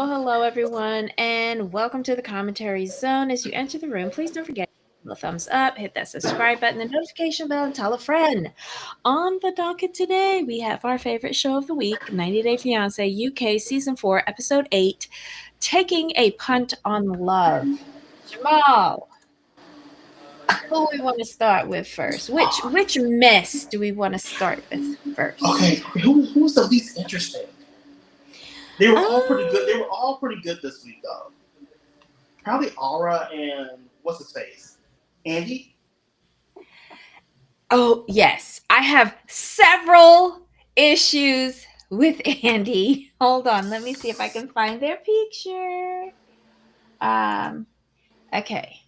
hello, everyone, and welcome to the commentary zone. As you enter the room, please don't forget the thumbs up, hit that subscribe button, the notification bell, and tell a friend. On the docket today, we have our favorite show of the week, 90 Day Fiancé UK Season 4, Episode 8, Taking a Punt on Love. Jamal, who we want to start with first? Which mess do we want to start with Okay, first? who's the least interesting? They were all pretty good. They Um, were all pretty good this week, though. Probably Ara and what's his face, Andy. Oh, yes. I have several issues with Andy. Hold on. Let me see if I can find their picture. Um, okay.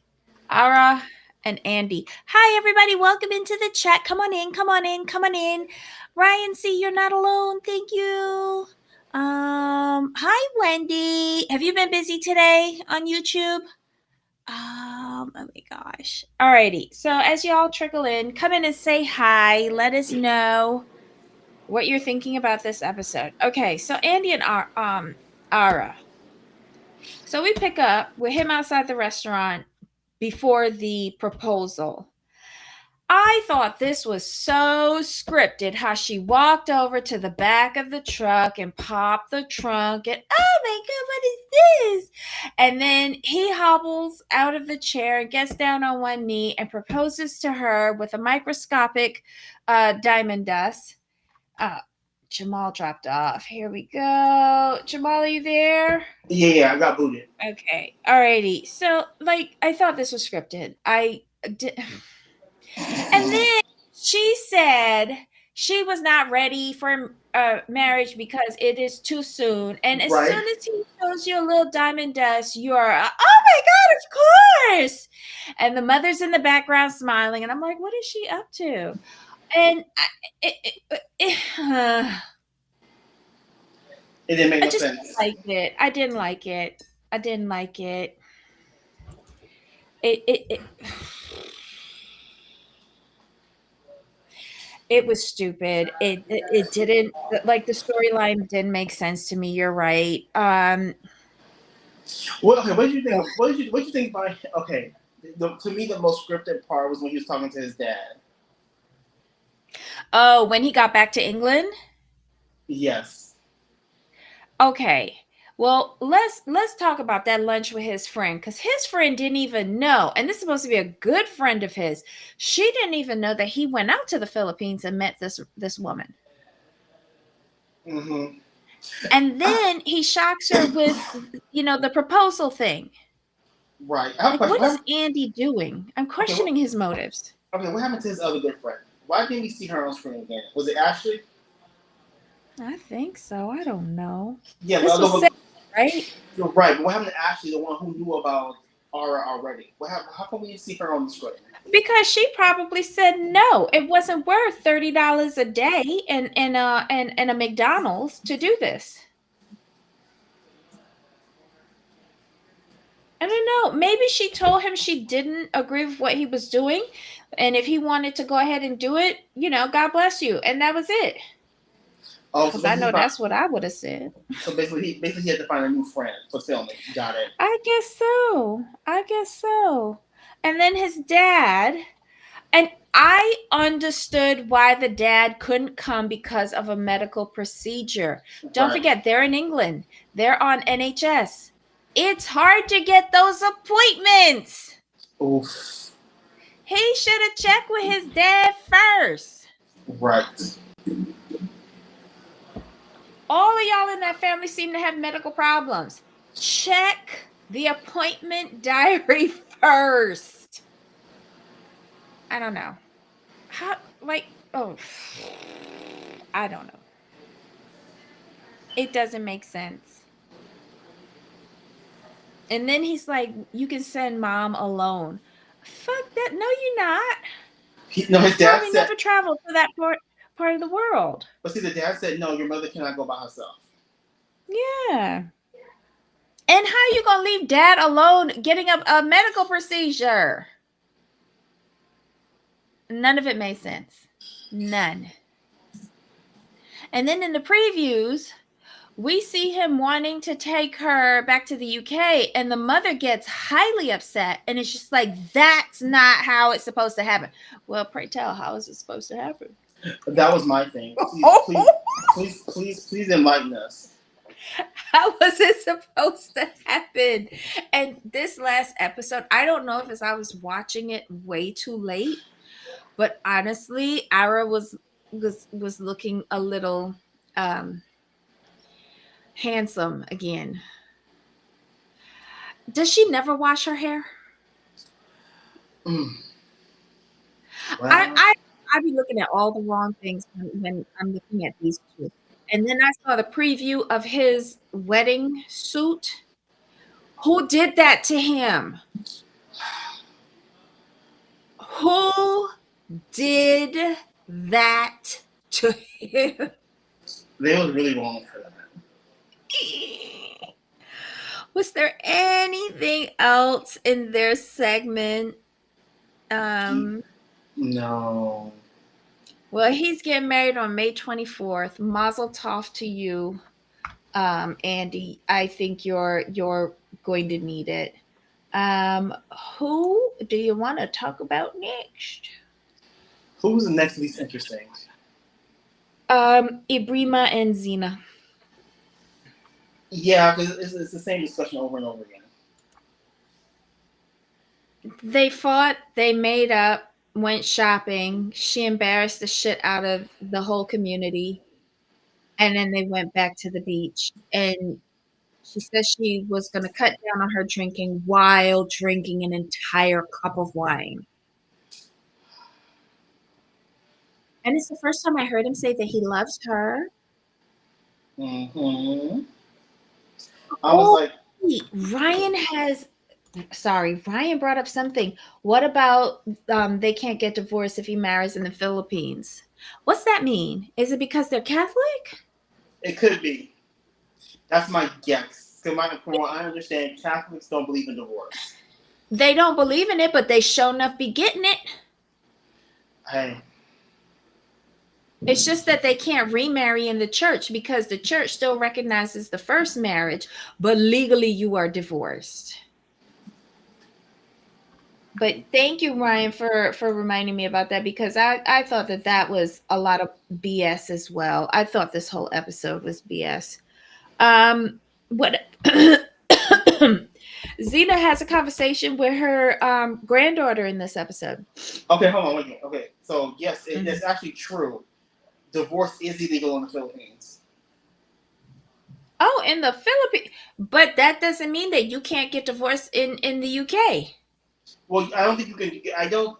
Ara and Andy. Hi, everybody. Welcome into the chat. Come on in. Come on in. Come on in. Ryan, see, you're not alone. Thank you. Hi, Wendy. Have you been busy today on YouTube? Oh my gosh. Alrighty. So as y'all trickle in, come in and say hi. Let us know what you're thinking about this episode. Okay, so Andy and Ara. So we pick up with him outside the restaurant before the proposal. I thought this was so scripted how she walked over to the back of the truck and popped the trunk and oh my god, what is this? And then he hobbles out of the chair and gets down on one knee and proposes to her with a microscopic diamond dust. Uh, Jamal dropped off. Here we go. Jamal, are you there? Yeah, I got booted. Okay. Alrighty. So, like, I thought this was scripted. I did. And then she said she was not ready for marriage because it is too soon. And as Right. soon as he shows you a little diamond dust, you're, oh my God, of course. And the mother's in the background smiling. And I'm like, what is she up to? And It didn't make I no just didn't sense. like it. I didn't like it. I didn't like it. It It was stupid. It didn't like the storyline didn't make sense to me. You're right. Well, okay. What did you think? What did you think by? Okay, to me, the most scripted part was when he was talking to his dad. Oh, when he got back to England? Yes. Okay. Well, let's talk about that lunch with his friend cuz his friend didn't even know. And this is supposed to be a good friend of his. She didn't even know that he went out to the Philippines and met this woman. Mm-hmm. And then he shocks her with the proposal thing. Right. I have a Like, question. what is Andy doing? I'm Okay. questioning his motives. Okay. What happened to his other good friend? Why didn't we see her on screen again? Was it Ashley? I think so. I don't know. Yeah. The This other was one. set, right? You're right. But what happened to Ashley, the one who knew about Ara already? What happened? How come we didn't see her on the screen? Because she probably said no. It wasn't worth $30 a day and a McDonald's to do this. I don't know. Maybe she told him she didn't agree with what he was doing, and if he wanted to go ahead and do it, God bless you, and that was it. Oh, so Because I basically, know that's what I would have said. he had to find a new friend for filming. Got it. I guess so. I guess so. And then his dad, and I understood why the dad couldn't come because of a medical procedure. Don't Right. forget, they're in England, they're on NHS. It's hard to get those appointments. Oof. He should have checked with his dad first. Right. All of y'all in that family seem to have medical problems. Check the appointment diary first. I don't know. How, like, oh, I don't know. It doesn't make sense. And then he's like, you can send mom alone. Fuck that. No, you're not. No, his You've dad probably said. never traveled to that part of the world. But see, the dad said no. Your mother cannot go by herself. Yeah. And how you gonna leave dad alone getting a medical procedure? None of it made sense. None. And then in the previews, We see him wanting to take her back to the UK, and the mother gets highly upset, and it's just like, that's not how it's supposed to happen. Well, pray tell, how is it supposed to happen? That was my thing. Please enlighten us. How was it supposed to happen? And this last episode, I don't know if it's I was watching it way too late, but honestly, Ara was looking a little handsome again. Does she never wash her hair? Mm. Well, I be looking at all the wrong things when I'm looking at these two. And then I saw the preview of his wedding suit. Who did that to him? Who did that to him? they was really wrong for that. Was there anything else in their segment? No. Well, he's getting married on May 24th. Mazel tov to you, Andy. I think you're going to need it. Who do you want to talk about next? Who's the next least interesting? Ebrima and Zena. Yeah, because it's the same discussion over and over again. They fought, they made up, went shopping. She embarrassed the shit out of the whole community. And then they went back to the beach. And she said she was going to cut down on her drinking while drinking an entire cup of wine. And it's the first time I heard him say that he loves her. Mm-hmm. I was like, Ryan brought up something. What about they can't get divorced if he marries in the Philippines? What's that mean? Is it because they're Catholic? it could be. That's my guess. From what I understand, Catholics don't believe in divorce. They don't believe in it, but they sure enough be getting it. Hey. It's just that they can't remarry in the church because the church still recognizes the first marriage, but legally you are divorced. But thank you, Ryan, for reminding me about that, because I thought that was a lot of BS as well. I thought this whole episode was BS. What Zena has a conversation with her granddaughter in this episode. Okay, hold on, wait a minute. Okay, so yes, it's actually true. Divorce is illegal in the Philippines. Oh, in the Philippines, but that doesn't mean that you can't get divorced in the UK. Well, I don't think you can. I don't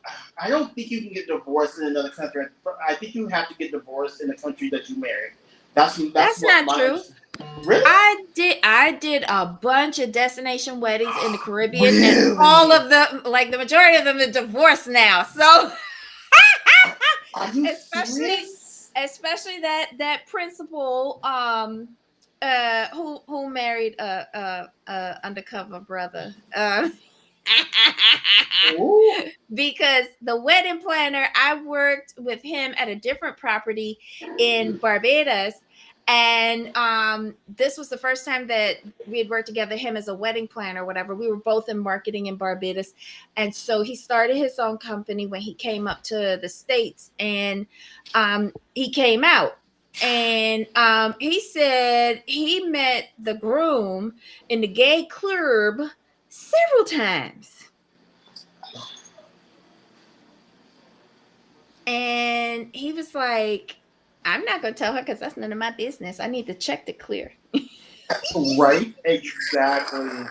think you can get divorced in another country. I think you have to get divorced in the country that you marry. That's not true. Really? I did a bunch of destination weddings in the Caribbean, really? and all of them, like the majority of them, are divorced now. So, are you especially that principal who married a undercover brother. Because the wedding planner, I worked with him at a different property in Barbados, and this was the first time that we had worked together, him as a wedding planner or whatever. We were both in marketing in Barbados, and so he started his own company when he came up to the States, and he came out. And he said he met the groom in the gay club several times. And he was like, I'm not going to tell her because that's none of my business. I need the check to clear. Right? Exactly.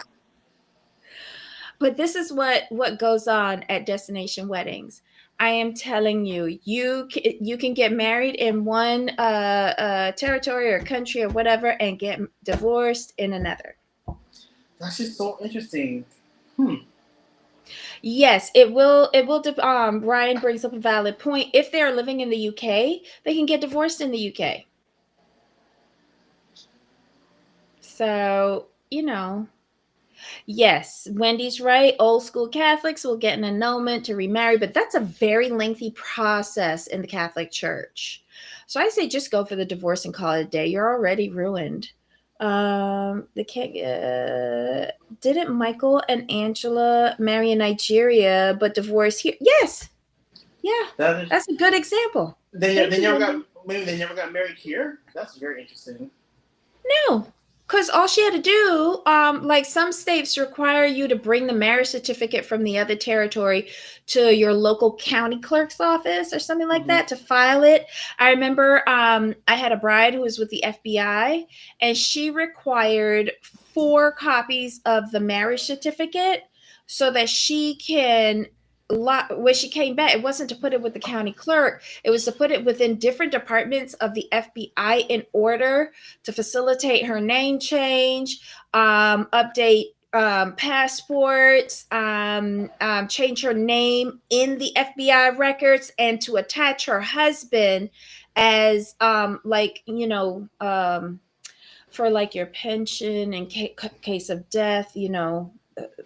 But this is what goes on at destination weddings. I am telling you, you can get married in one territory or country or whatever and get divorced in another. That's just so interesting. Yes, it will. Ryan brings up a valid point. If they are living in the UK, they can get divorced in the UK. So, yes, Wendy's right. Old school Catholics will get an annulment to remarry, but that's a very lengthy process in the Catholic Church. So I say just go for the divorce and call it a day. You're already ruined. The didn't Michael and Angela marry in Nigeria but divorce here? Yes. Yeah. That is. That's a good example. They Thank you, never got, Wendy. maybe they never got married here. That's very interesting. No, because all she had to do, like some states require you to bring the marriage certificate from the other territory to your local county clerk's office or something like Mm-hmm. that to file it. I remember I had a bride who was with the FBI, and she required 4 copies of the marriage certificate so that she can. When she came back, it wasn't to put it with the county clerk, it was to put it within different departments of the FBI in order to facilitate her name change, update passports, change her name in the FBI records, and to attach her husband as, for like your pension in case of death,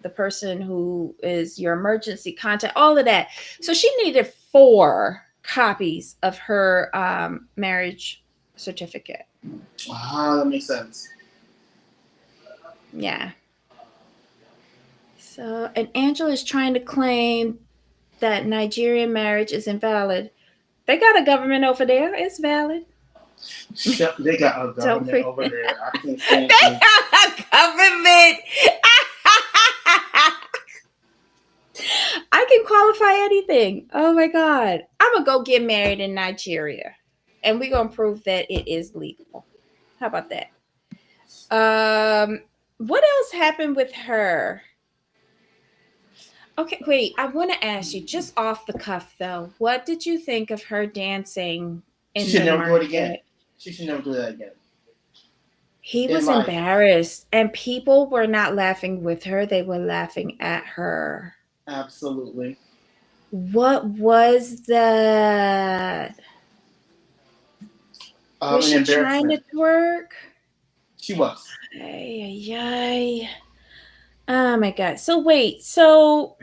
the person who is your emergency contact, all of that. So she needed 4 copies of her marriage certificate. Ah, that makes sense. Yeah. So, and Angela is trying to claim that Nigerian marriage is invalid. They got a government over there. It's valid. Shut, they got a Don't government pre- over They there. I can't stand you. have a government. I can qualify anything. Oh my God. I'm going to go get married in Nigeria. And we're going to prove that it is legal. How about that? What else happened with her? Okay, wait. I want to ask you just off the cuff though. What did you think of her dancing She in should the never do it again. market? She should never do that again He in was life. embarrassed, and people were not laughing with her, they were laughing at her. Absolutely. What was that? Was An she trying to embarrassment. twerk? She was. Ay, ay, ay. Oh my God. So, wait. So,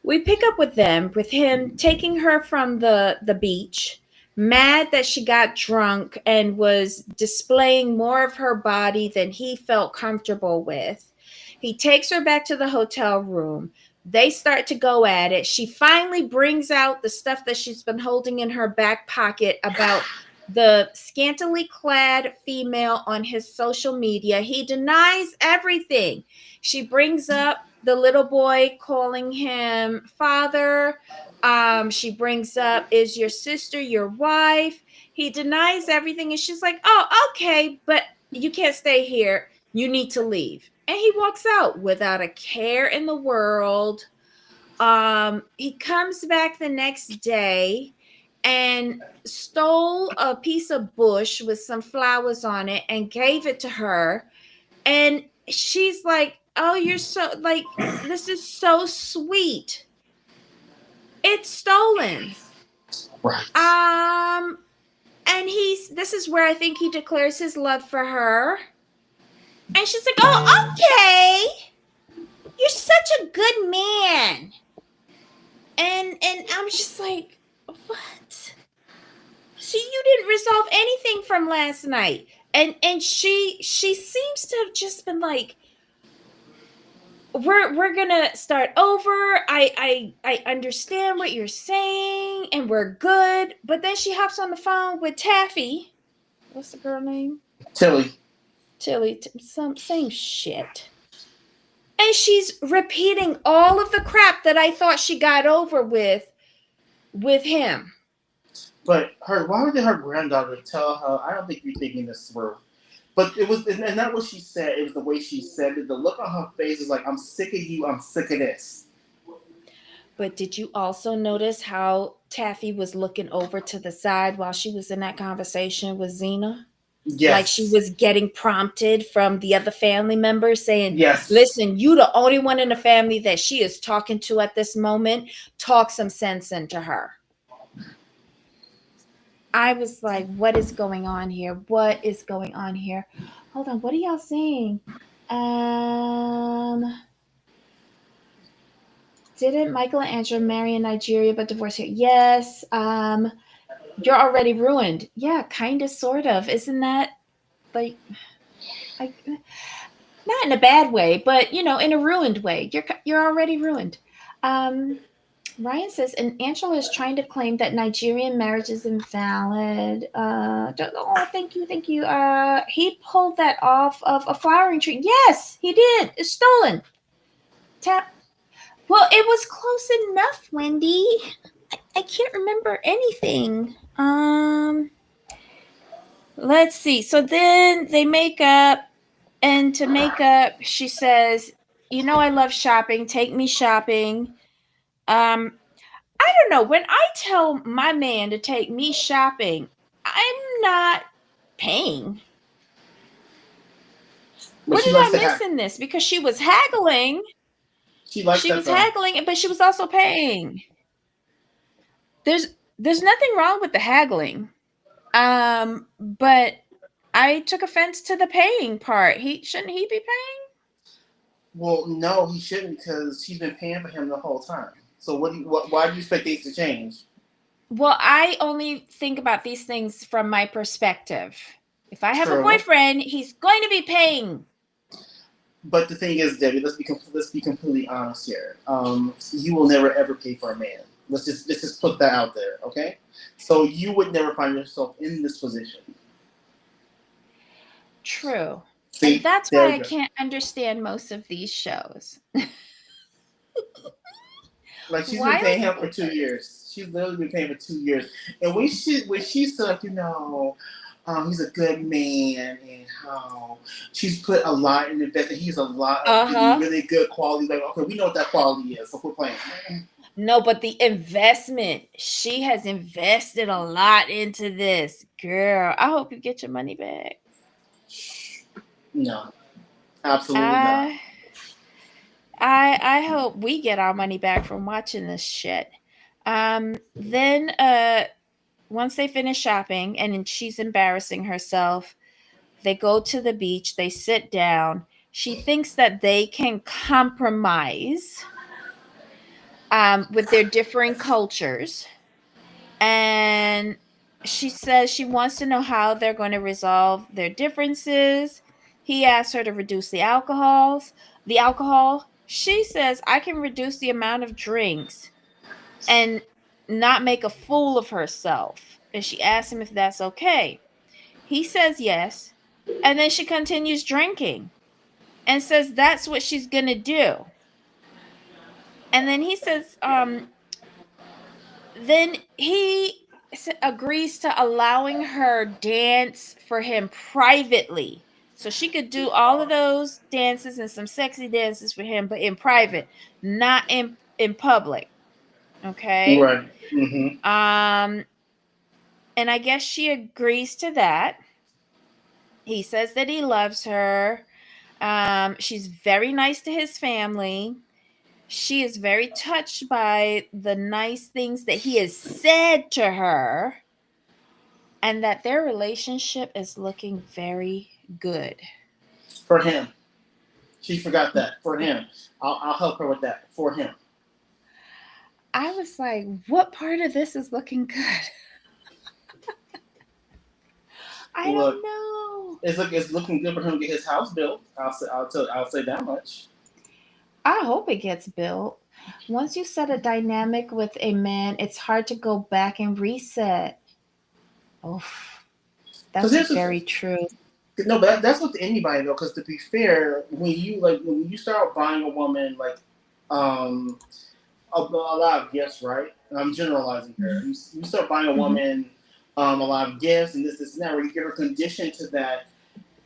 we pick up with them, with him taking her from the beach, mad that she got drunk and was displaying more of her body than he felt comfortable with. He takes her back to the hotel room. They start to go at it. She finally brings out the stuff that she's been holding in her back pocket about the scantily clad female on his social media. He denies everything. She brings up the little boy calling him father. She brings up, is your sister your wife? He denies everything. And she's like, oh, okay, but you can't stay here. You need to leave. And he walks out without a care in the world. He comes back the next day and stole a piece of bush with some flowers on it and gave it to her. And she's like, oh, you're so, like, this is so sweet. It's stolen. Right. Um, and this is where I think he declares his love for her. And she's like, oh, okay. You're such a good man. And I'm just like, what? So you didn't resolve anything from last night. And she seems to have just been like, we're gonna start over. I understand what you're saying, and we're good. But then she hops on the phone with Taffy. What's the girl name? Tilly. Tilly. Some same shit. And she's repeating all of the crap that I thought she got over with him. But why did her granddaughter tell her, I don't think you're thinking this through? But it was, and not what she said, it was the way she said it. The look on her face is like, I'm sick of you, I'm sick of this. But did you also notice how Taffy was looking over to the side while she was in that conversation with Zena? Like she Yes. was getting prompted from the other family members saying, Yes. listen, you the only one in the family that she is talking to at this moment. Talk some sense into her. I was like, what is going on here? What is going on here? Hold on, what are y'all saying? Didn't Michael and Angela marry in Nigeria but divorce here? Yes. You're already ruined. Yeah, kind of, sort of. Isn't that like I, not in a bad way, but in a ruined way. You're already ruined. Um, Ryan says, and Angela is trying to claim that Nigerian marriage is invalid. Oh, thank you, thank you. He pulled that off of a flowering tree. Yes, he did. It's stolen. Tap. Well, it was close enough, Wendy. I can't remember anything. Let's see. So then they make up, and to make up, she says, I love shopping. Take me shopping. Um, I don't know. When I tell my man to take me shopping, I'm not paying. But What she did likes I to miss have. in this? Because she was haggling. She likes She that was though. haggling, but she was also paying. There's there's nothing wrong with the haggling. But I took offense to the paying part. Shouldn't he be paying? Well, no, he shouldn't because she's been paying for him the whole time. So why do you expect things to change? Well, I only think about these things from my perspective. If I have a True. boyfriend, he's going to be paying. But the thing is, Debbie, let's be completely honest here. You will never ever pay for a man. Let's just put that out there, okay? So you would never find yourself in this position. True. And See, that's there why you I go. can't understand most of these shows. Like she's been Why paying don't him for 2 years. She's literally been paying for 2 years. And when she said, he's a good man and how she's put a lot in investment. He's a lot of Uh-huh. really good quality. Like, okay, we know what that quality is, so we're playing. No, but the investment, she has invested a lot into this. Girl, I hope you get your money back. No, absolutely not. I I hope we get our money back from watching this shit. Then once they finish shopping and she's embarrassing herself, they go to the beach, they sit down. She thinks that they can compromise with their differing cultures. And she says she wants to know how they're going to resolve their differences. He asks her to reduce the alcohol. She says, I can reduce the amount of drinks and not make a fool of herself. And she asks him if that's okay. He says yes. And then she continues drinking and says that's what she's going to do. And then he says, then he agrees to allowing her dance for him privately. So she could do all of those dances and some sexy dances for him, but in private, not in public. Okay. Right. Mm-hmm. Um, and I guess she agrees to that. He says that he loves her. She's very nice to his family. She is very touched by the nice things that he has said to her, and that their relationship is looking very good. For him, she forgot that. For him, I'll help her with that. For him. I was like, what part of this is looking good? I don't Look, know. it's looking good for him to get his house built. I'll say that much. I hope it gets built. Once you set a dynamic with a man, it's hard to go back and reset. Oh, Because that's here's the very true. no, but that's with anybody though. Because to be fair, when you start buying a woman um, a lot of gifts, right? And I'm generalizing here. You start buying a Mhm. woman a lot of gifts and this and that, where you get her conditioned to that.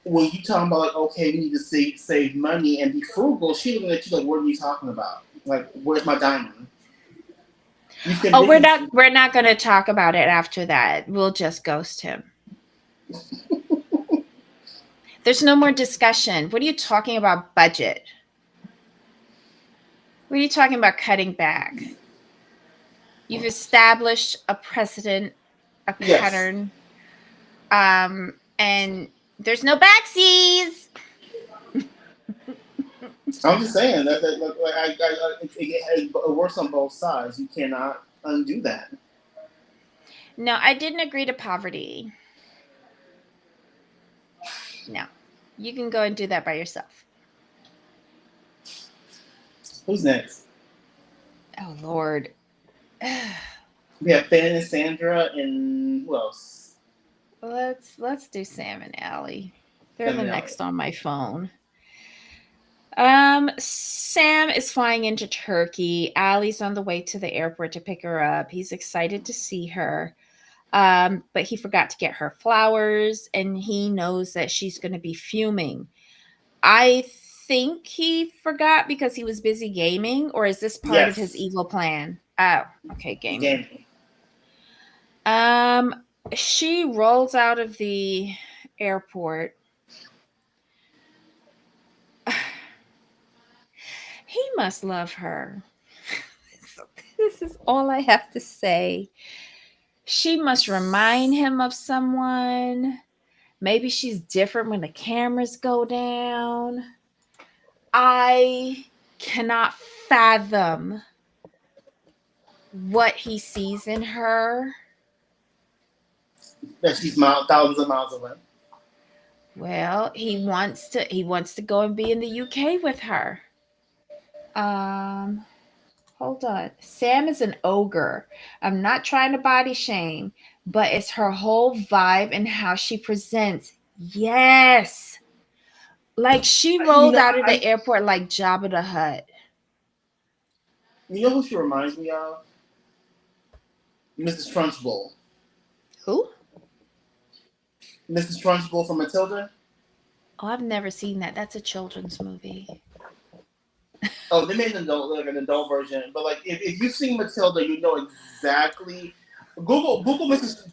When you talking about like, okay, we need to save money and be frugal, she looking at you like, what are you talking about? Like, where's my diamond? You've Oh, we're not conditioned. we're not going to talk about it after that. We'll just ghost him. There's no more discussion. What are you talking about budget? What are you talking about cutting back? You've established a precedent, a Yes, pattern, and there's no backsies. I'm just saying that like it works on both sides. You cannot undo that. No, I didn't agree to poverty. No. You can go and do that by yourself. Who's next? Oh Lord. We have Finn and Sandra, and who else? Let's do Sam and Alli. They're Sam the and Alli. next on my phone. Sam is flying into Turkey. Allie's on the way to the airport to pick her up. He's excited to see her. But he forgot to get her flowers, and he knows that she's going to be fuming. I think he forgot because he was busy gaming, or is this part of his Yes, evil plan? Oh, okay, gaming. gaming. Um, she rolls out of the airport. He must love her. This is all I have to say. She must remind him of someone. Maybe she's different when the cameras go down. I cannot fathom what he sees in her. That she's thousands of miles away. Well, he wants to go and be in the UK with her. Um Hold on. Sam is an ogre. I'm not trying to body shame, but it's her whole vibe and how she presents. Yes. Like she You rolled know, out of the airport like Jabba the Hutt. you know who she reminds me of? Mrs. Trunchbull. Who? Mrs. Trunchbull from Matilda. Oh, I've never seen that. That's a children's movie. Oh, they made an adult version, but like if you've seen Matilda, you know exactly. Google Mrs.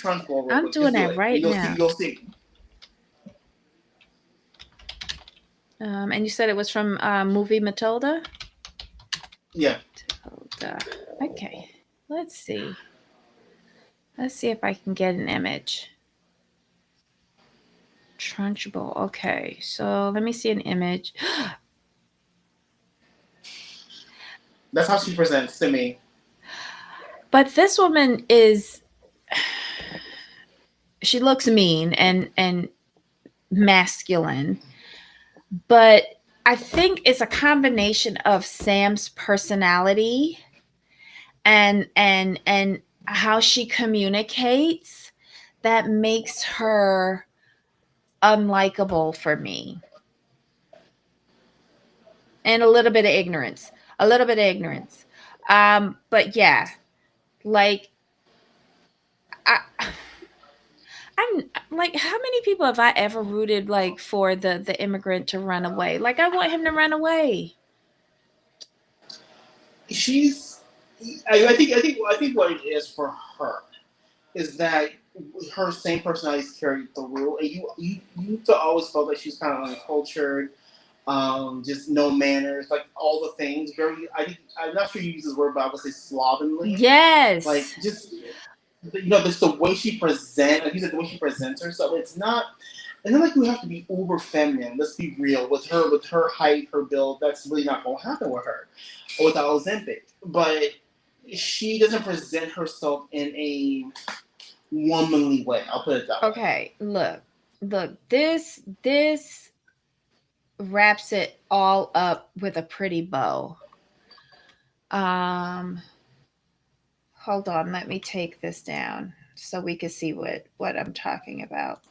Trunchbull real I'm quick. Just doing do that it, and right you'll see. now. You'll see. And you said it was from movie Matilda? Yeah. Matilda. Okay. Let's see. Let's see if I can get an image. Trunchbull. Okay. So let me see an image. That's how she presents to me. But this woman is, she looks mean and masculine, but I think it's a combination of Sam's personality and how she communicates that makes her unlikable for me. And a little bit of ignorance. A little bit of ignorance. But yeah, like I I'm like, how many people have I ever rooted like for the immigrant to run away? Like I want him to run away. She's. I think what it is for her is that her same personality is carried through, and you always felt like she's kind of uncultured, just no manners, like all the things. Very, I'm not sure you use this word, but I would say slovenly. Like Yes. just just the way she presents, like you said, the way she presents herself. It's not. It's not like we have to be uber feminine. Let's be real. With her height, her build, that's really not going to happen with her, or with Ozempic. But she doesn't present herself in a womanly way. I'll put it that way. Okay, look, this wraps it all up with a pretty bow. Um Hold on, let me take this down so we can see what I'm talking about.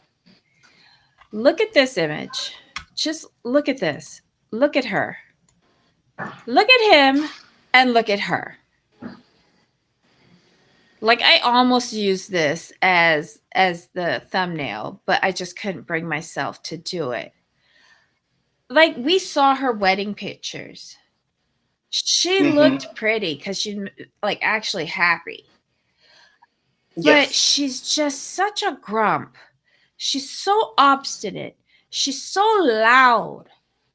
Look at this image. Just look at this. Look at her. Look at him and look at her. Like I almost used this as the thumbnail, but I just couldn't bring myself to do it. Like we saw her wedding pictures. She Mm-hmm. looked pretty cuz she like actually happy. But Yes. she's just such a grump. She's so obstinate. She's so loud.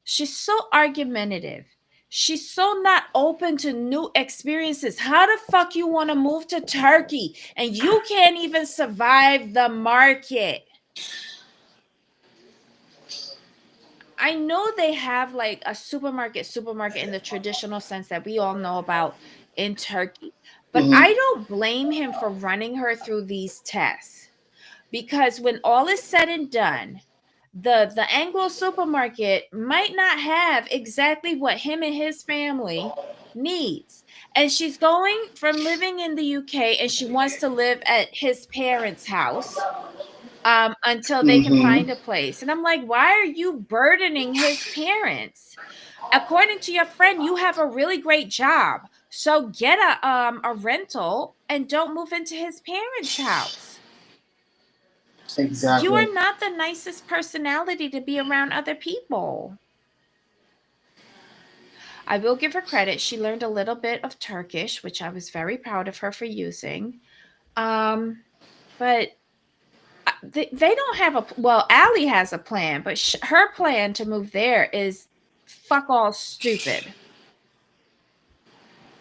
She's so argumentative. She's so not open to new experiences. How the fuck you want to move to Turkey and you can't even survive the market? I know they have like a supermarket in the traditional sense that we all know about in Turkey. But I Mm-hmm. don't blame him for running her through these tests because when all is said and done, The Anglo supermarket might not have exactly what him and his family needs. And she's going from living in the UK and she wants to live at his parents' house until they can Mm-hmm. find a place. And I'm like, why are you burdening his parents? According to your friend, you have a really great job. So get a rental and don't move into his parents' house. You Exactly. are not the nicest personality to be around other people. I will give her credit. She learned a little bit of Turkish, which I was very proud of her for using. But they don't have a well. Alli has a plan, but her plan to move there is fuck all stupid.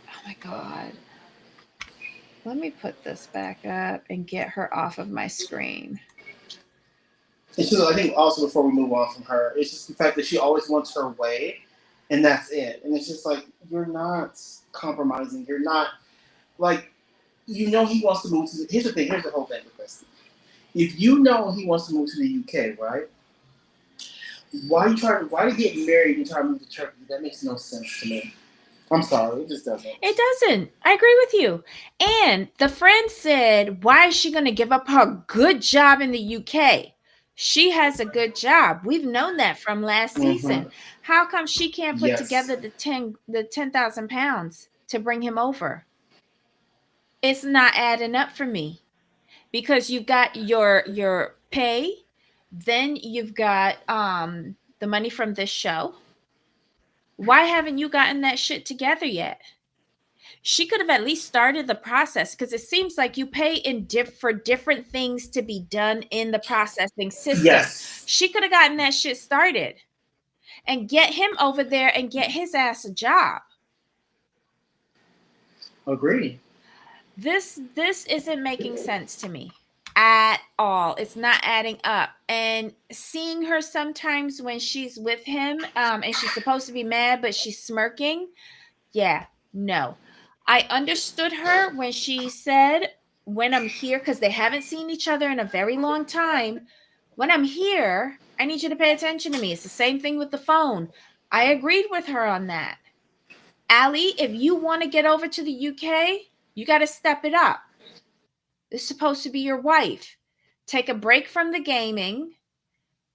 Oh my god. Let me put this back up and get her off of my screen. It's just, I think also before we move on from her, it's just the fact that she always wants her way, and that's it. And it's just like you're not compromising. You're not like he wants to move to. Here's the thing. Here's the whole thing with this. If you know he wants to move to the UK, right? Why you try? Why to get married and try to move to Turkey? That makes no sense to me. I'm sorry, it just doesn't. It doesn't. I agree with you. And the friend said, why is she going to give up her good job in the UK? She has a good job. We've known that from last Mm-hmm. season. How come she can't put Yes. together the 10,000 pounds to bring him over? It's not adding up for me because you've got your pay, then you've got the money from this show. Why haven't you gotten that shit together yet? She could have at least started the process because it seems like you pay for different things to be done in the processing system. Yes. She could have gotten that shit started and get him over there and get his ass a job. Agreed. This isn't making sense to me at all. It's not adding up. And seeing her sometimes when she's with him and she's supposed to be mad but she's smirking, yeah, no. I understood her when she said, when I'm here, because they haven't seen each other in a very long time. When I'm here, I need you to pay attention to me. It's the same thing with the phone. I agreed with her on that. Alli, if you want to get over to the UK, you got to step it up. It's supposed to be your wife. Take a break from the gaming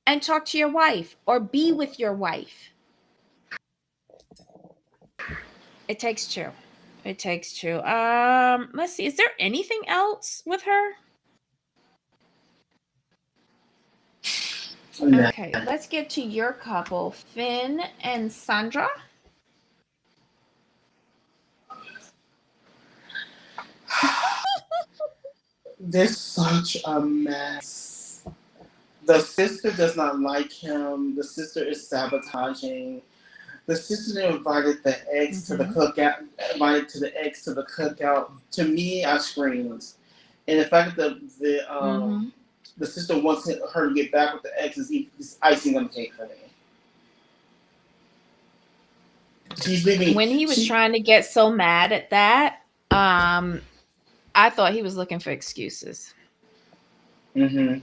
and talk to your wife or be with your wife. It takes two. It takes two. Let's see. Is there anything else with her? Nah. Okay, let's get to your couple, Finn and Sandra. They're such a mess. The sister does not like him. The sister is sabotaging. The sister invited the ex to the Mm-hmm. cookout. Invited to the ex to the cookout. To me, I screamed. And the fact that Mm-hmm. the sister wants her to get back with the ex is icing on the cake for me. She's leaving. When he was She. trying to get so mad at that, I thought he was looking for excuses. Mm-hmm.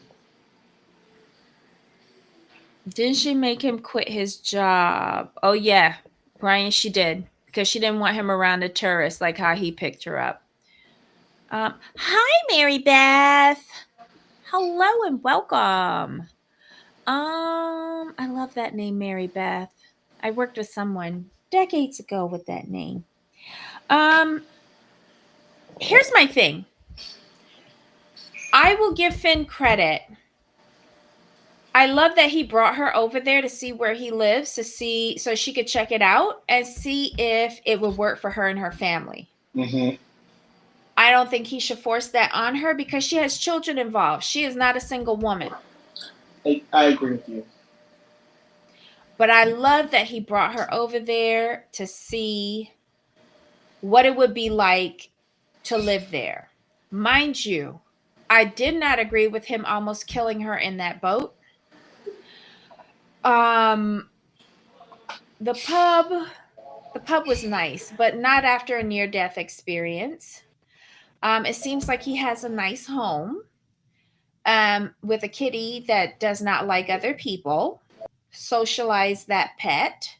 Didn't she make him quit his job? Oh yeah, Brian, she did because she didn't want him around the tourists like how he picked her up. Hi, Mary Beth. Hello and welcome. I love that name, Mary Beth. I worked with someone decades ago with that name. Um, Here's my thing. I will give Finn credit. I love that he brought her over there to see where he lives, to see so she could check it out and see if it would work for her and her family. Mm-hmm. I don't think he should force that on her because she has children involved. She is not a single woman. I agree with you. But I love that he brought her over there to see what it would be like to live there. Mind you, I did not agree with him almost killing her in that boat. Um the pub the pub was nice, but not after a near death experience. It seems like he has a nice home. with a kitty that does not like other people, socialize that pet.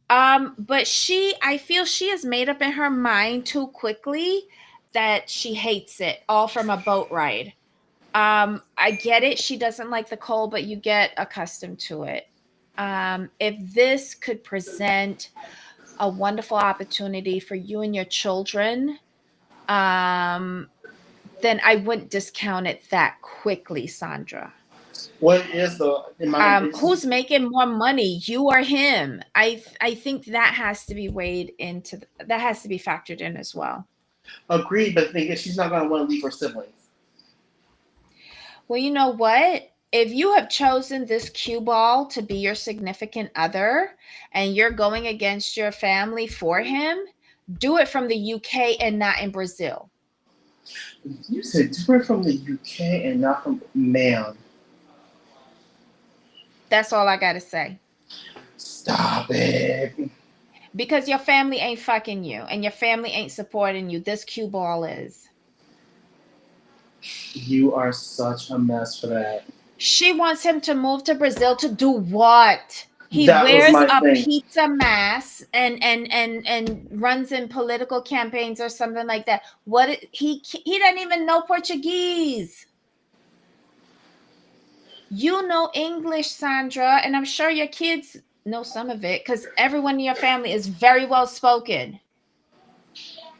But I feel she has made up in her mind too quickly that she hates it all from a boat ride. I get it. She doesn't like the cold, but you get accustomed to it. If this could present a wonderful opportunity for you and your children, um, then I wouldn't discount it that quickly, Sandra. What is the in my Who's making more money, you or him? I think that has to be weighed into that has to be factored in as well. agreed, but the thing is, she's not gonna want to leave her siblings. Well, you know what? If you have chosen this cue ball to be your significant other and you're going against your family for him, do it from the UK and not in Brazil. You said different from the UK and not from man. That's all I got to say. Stop it. Because your family ain't fucking you and your family ain't supporting you. This cue ball is. You are such a mess for that. She wants him to move to Brazil to do what? He That was wears my a thing. pizza mask and runs in political campaigns or something like that. He doesn't even know Portuguese. You know English, Sandra, and I'm sure your kids know some of it because everyone in your family is very well spoken.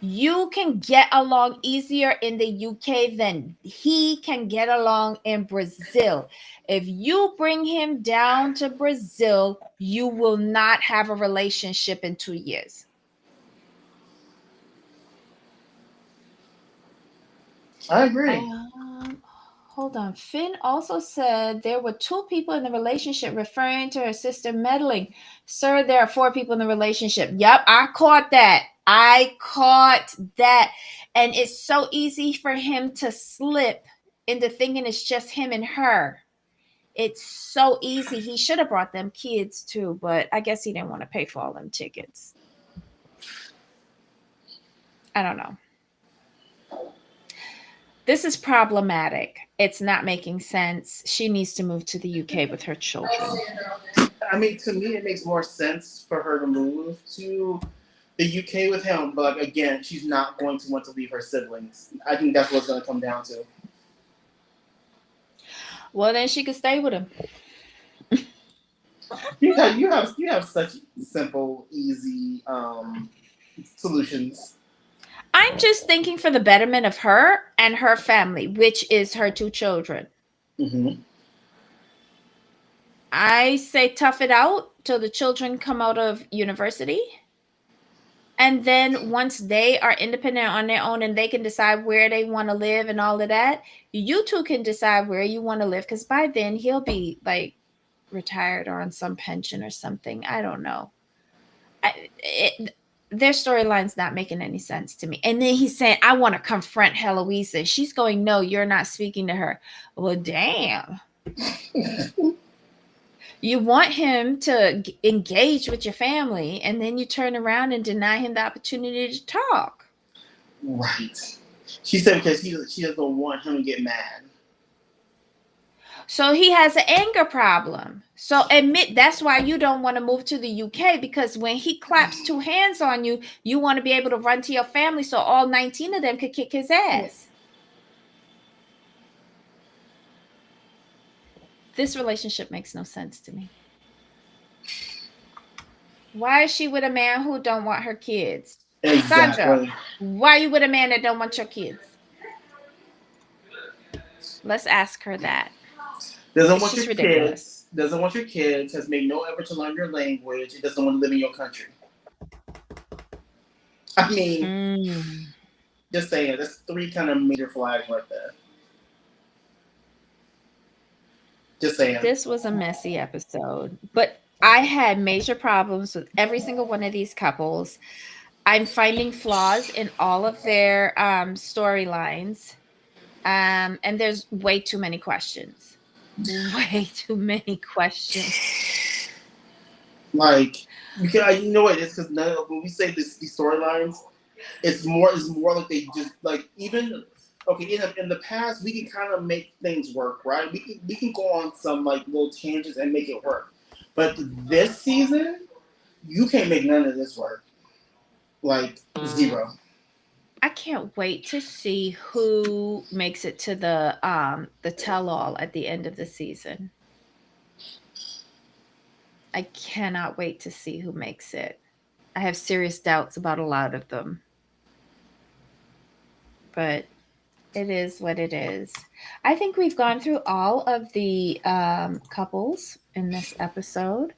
You can get along easier in the UK than he can get along in Brazil. If you bring him down to Brazil, you will not have a relationship in 2 years. I agree. Hold on. Finn also said there were two people in the relationship, referring to her sister meddling. Sir, there are four people in the relationship. Yep, I caught that. I caught that. And it's so easy for him to slip into thinking it's just him and her. It's so easy. He should have brought them kids too, but I guess he didn't want to pay for all them tickets. I don't know. This is problematic. It's not making sense. She needs to move to the UK with her children. I mean, to me, it makes more sense for her to move to the UK with him, but like, again, she's not going to want to leave her siblings. I think that's what it's going to come down to. Well, then she could stay with him. You have such simple, easy solutions. I'm just thinking for the betterment of her and her family, which is her two children. Mm-hmm. I say tough it out till the children come out of university. And then once they are independent on their own and they can decide where they want to live and all of that, you two can decide where you want to live. Because by then he'll be like retired or on some pension or something. I don't know. Their storyline's not making any sense to me. And then he's saying, I want to confront Heloisa. She's going, no, you're not speaking to her. Well, damn. You want him to engage with your family, and then you turn around and deny him the opportunity to talk. Right. She said because she doesn't want him to get mad. So he has an anger problem. So admit that's why you don't want to move to the UK, because when he claps two hands on you, you want to be able to run to your family so all 19 of them could kick his ass. This relationship makes no sense to me. Why is she with a man who don't want her kids? Exactly. Sandra, why are you with a man that don't want your kids? Let's ask her that. Doesn't It's want just your ridiculous. kids. Doesn't want your kids. Has made no effort to learn your language. It doesn't want to live in your country. I mean, just saying. That's three kind of major flags right there. Just saying. This was a messy episode, but I had major problems with every single one of these couples. I'm finding flaws in all of their storylines, and there's way too many questions. Way too many questions. Like you know what it is, because when we say these storylines, it's more like they just like even okay, in the past we can kind of make things work, right? We can go on some like little tangents and make it work. But this season, you can't make none of this work. Like zero. I can't wait to see who makes it to the tell all at the end of the season. I cannot wait to see who makes it. I have serious doubts about a lot of them, but it is what it is. I think we've gone through all of the couples in this episode.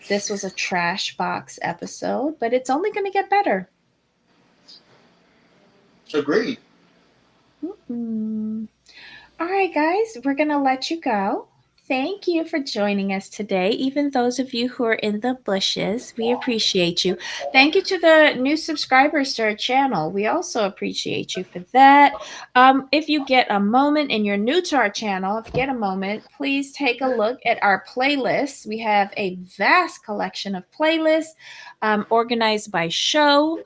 This was a trash box episode, but it's only going to get better. Agreed. Mm-mm. All right, guys, we're going to let you go. Thank you for joining us today. Even those of you who are in the bushes, we appreciate you. Thank you to the new subscribers to our channel. We also appreciate you for that. If you get a moment and you're new to our channel, if you get a moment, please take a look at our playlists. We have a vast collection of playlists organized by show.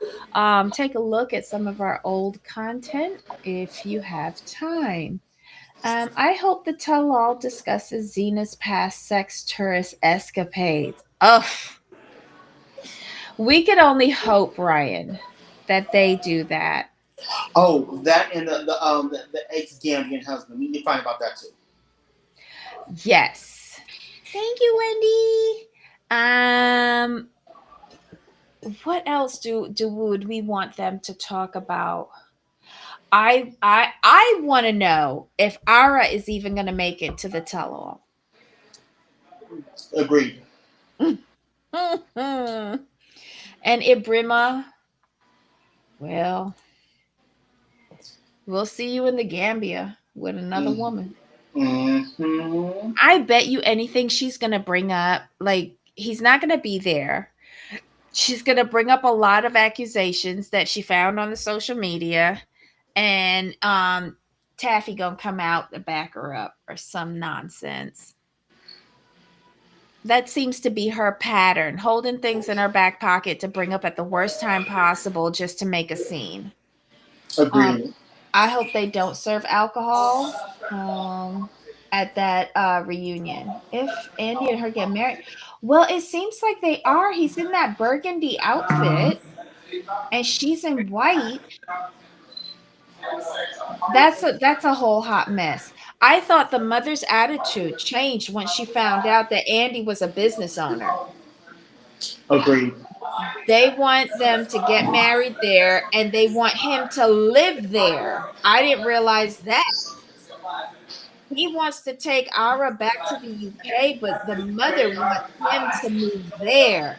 Take a look at some of our old content if you have time. I hope the tell all discusses Zena's past sex tourist escapades. Ugh. We could only hope, Ryan, that they do that. Oh, that and the ex Gambian husband. We need to find about that too. Yes. Thank you, Wendy. What else do would we want them to talk about? I want to know if Ara is even going to make it to the tell all. Agreed. And Ebrima, well, we'll see you in the Gambia with another woman. Mm-hmm. I bet you anything she's going to bring up, like, he's not going to be there. She's going to bring up a lot of accusations that she found on the social media. And Taffy going to come out to back her up or some nonsense. That seems to be her pattern, holding things in her back pocket to bring up at the worst time possible just to make a scene. Um, Agreed. I hope they don't serve alcohol at that reunion. If Andy and her get married, well, it seems like they are. He's in that burgundy outfit, and she's in white. That's a whole hot mess. I thought the mother's attitude changed when she found out that Andy was a business owner. Agreed. They want them to get married there, and they want him to live there. I didn't realize that. He wants to take Ara back to the UK, but the mother wants him to move there.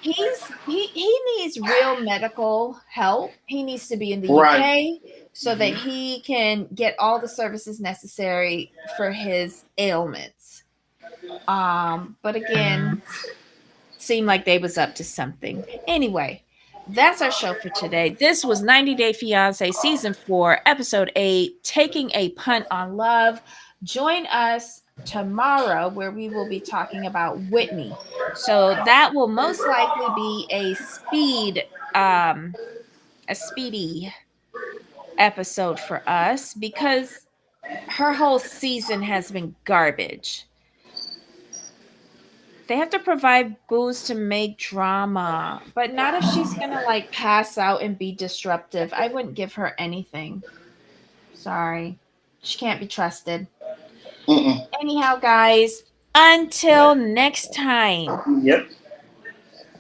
He needs real medical help. He needs to be in the Right. UK so that Mm-hmm. he can get all the services necessary for his ailments. But again, seemed like they was up to something. Anyway, that's our show for today. This was 90 Day Fiancé Season 4, Episode 8, Taking a Punt on Love. Join us tomorrow where we will be talking about Whitney. So that will most likely be a speedy episode for us because her whole season has been garbage. They have to provide booze to make drama, but not if she's gonna like pass out and be disruptive. I wouldn't give her anything. Sorry. She can't be trusted. Mm-mm. Anyhow, guys, until next time. Yep.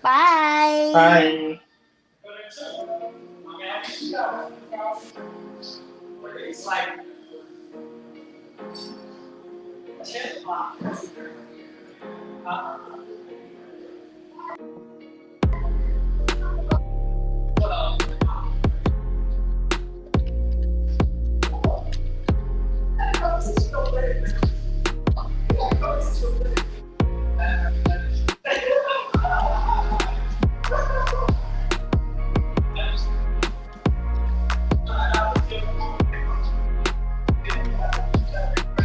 Bye. Bye.